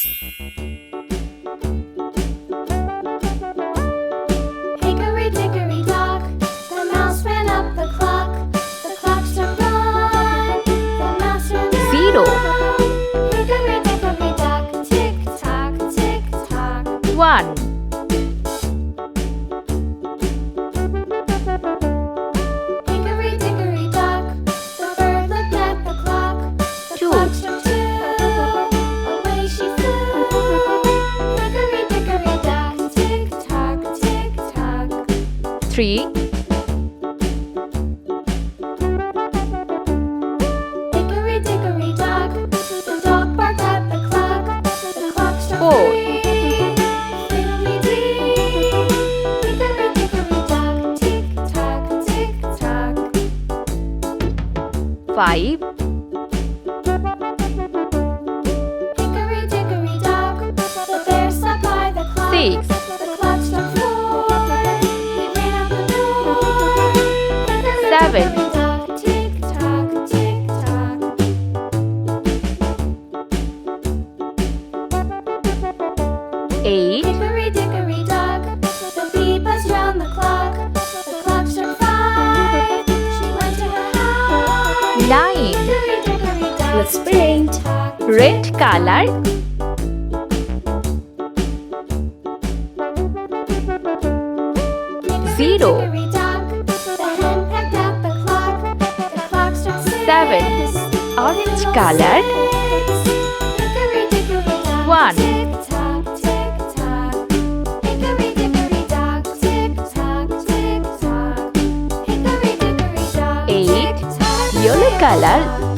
Hickory dickory dock, the mouse ran up the clock. The clock struck one, the mouse ran up. 0 Hickory dickory dock, tick tock, tick tock. 1 Hickory dickory dock, the bird looked at the clock. The Two. clock struck 2, away she flew. Hickory dickory dock, tick tock, tick tock. 3 Hickory dickory dock, the dog barked at the clock. The clock struck 4 3, fiddly-dee. Hickory dickory dock, tick tock, tick tock. 5 Hickory dickory dock, the bear sat by the clock. 6 The clock struck 4, he ran out the door. Hickory 7 dickory dock, tick tock, tick tock. 8 Hickory dickory dock, the bee buzzed round the clock. The clock struck 5, she went to her hive. 9 Hickory dickory dock, Let's paint. tick-tock, red color Hickory 0 dickory dock, the hen pecked at the clock. The clock struck 6, 7 orange color Hickory dickory dock, 1 tick-tock, tick-tock. Hickory dickory dock, tick-tock, tick-tock. Hickory dickory dock, 8 tick-tock, yellow color tick-tock.